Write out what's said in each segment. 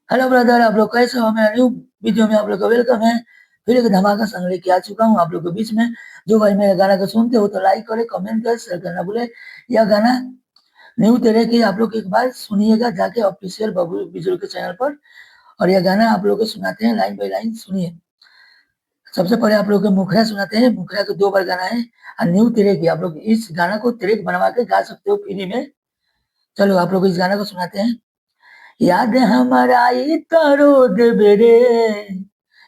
Hello brother, आप लोग कैसे हो? मैं न्यू वीडियो में आप लोग का वेलकम है। फिर एक धमाका संग लेके आ चुका हूँ आप लोग के बीच में। जो भाई मेरे गाना को सुनते हो तो लाइक करे, कमेंट करे, शेयर करना भूले। यह गाना न्यू तेरे की आप लोग एक बार सुनिएगा जाके ऑफिशियल बबलू बिजुल के चैनल पर। और यह गाना आप लोग को सुनाते हैं लाइन बाई लाइन, सुनिए। सबसे पहले आप लोग को मुखड़ा सुनाते हैं। मुखड़ा के 2 बार गाना है। और न्यू तेरे की आप लोग इस गाना को तेरे बनवा के गा सकते हो फ्री में। चलो आप लोग इस गाना को सुनाते हैं। याद हमारा ई तरो देबे रे।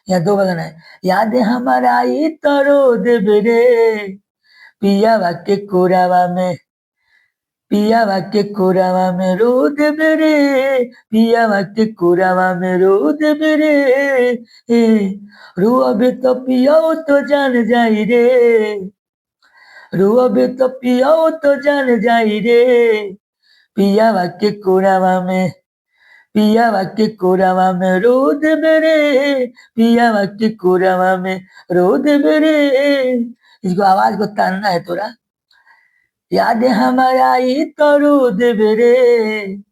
यहाँ 2 बगान है। याद हमारा ई तरो देबे रे। पियावा के कोरावा में, पियावा के कोरावा में रो देबे रे। पियावा के कोरावा में रो देबे रे। ए, रो अबे तो पियाओ तो जान जाई रे। रो अबे तो पियाओ तो जान जाई रे। पियावा के कोरावा में, पियावा के कोरावा में रो देबे रे। पियावा के कोरावा में रो देबे रे। इसको आवाज को तानना है थोड़ा। याद हमारा ई तो रो देबे रे।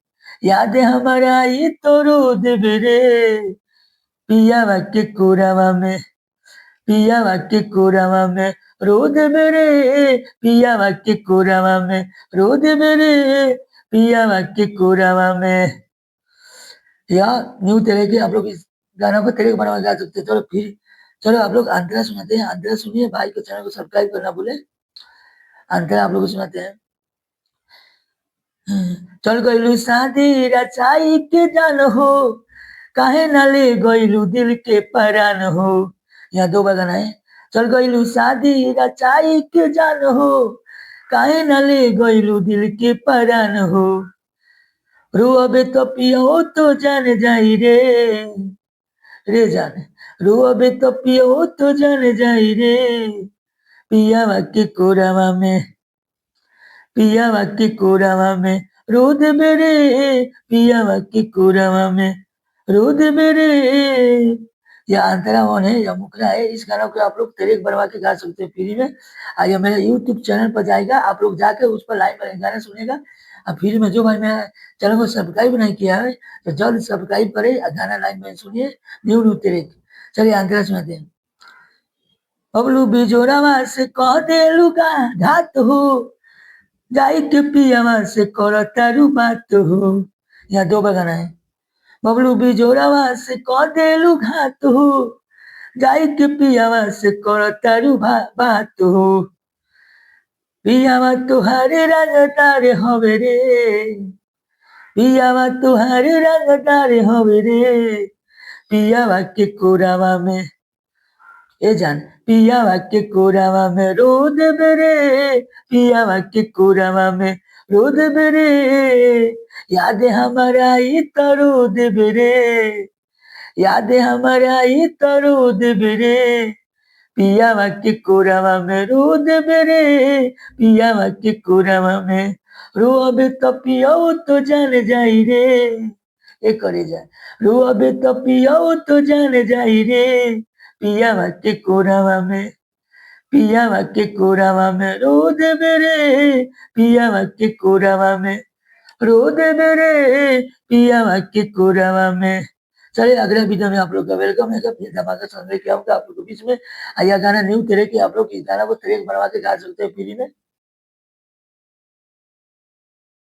याद हमारा ई तो रो देबे रे। पियावा के कोरावा में, पियावा के कोरावा में रो देबे रे। पियावा के कोरावा में रो देबे रे। पियावा के कोरावा में। या न्यू तरह के आप लोग इस गाना को तरीके बना गा सकते हैं। चलो फिर, चलो आप लोग आंतरा सुनाते हैं। आंतरा सुनिए, भाई के चैनल को सब्सक्राइब करना भूले। आंतरा आप लोग को सुनाते हैं। चल गइलू शादी रचाई के जान हो, काहे ना ले गइलू दिल के परान हो। यहाँ 2 बार गाना है। चल गइलू शादी रचाई के जान हो, काहे ना ले गइलू दिल के परान हो। रो अबे तो पियो तो जान जाई रे। रे जाने रो अबे तो पियो तो जान जाई रे। पियावा के कोरावा में, पियावा के कोरावा में रो देबे रे। पियावा के कोरावा में रो देबे रे। यह अंतरा वन है, यह मुखरा है। इस गाना को आप लोग तेरेक बनवा के गा सकते हैं फ्री में। आइए मेरे यूट्यूब चैनल पर जाएगा, आप लोग जाके उस पर लाइन पर गाना सुनेगा। अब फ्री में जो भाई मेरा चैनल को सब्सक्राइब नहीं किया है तो जल्द सब्सक्राइब करे और गाना लाइन में सुनिए। न्यू न्यू तेरेक। चलिए अंतरा सुनाते हैं। बबलू बिजोरावा से कह देलू का घात हो, जाई के पियावा से कर तारू बात हो। यहाँ 2 बार गाना है। बबलू बिजोरावा से कह देलू घात हो, जाई के पियावा से कर तारू बात हो। पियावा तुहारे रंगदार हवे रे। पियावा तुहारे रंगदार हवे रे। पियावा के कोरावा में, ए जान, पियावा के कोरावा में रो देबे रे। पियावा के कोरावा में रो देबे रे। याद हमारा ई तो रो देबे रे। याद हमारा ई तो रो देबे रे। पियावा के कोरावा में रो देबे रे। पियावा के कोरावा में रो अबे तो पियो तो जान जाई रे। ए करे जा, रो अबे तो पियो तो जान जाई रे। पियावा के कोरावा में, पियावा के कोरावा में रो देबे रे। पियावा के कोरावा में रो देबे रे। पियावा के कोरावा में। चलिए अगले वीडियो में आप लोग का वेलकम है। फिर धमाका सुनने के आऊंगा आप लोग के बीच में। आया गाना न्यू तरह की आप लोग इस गाना को ट्रैक बनवा के गा सकते हैं फ्री में।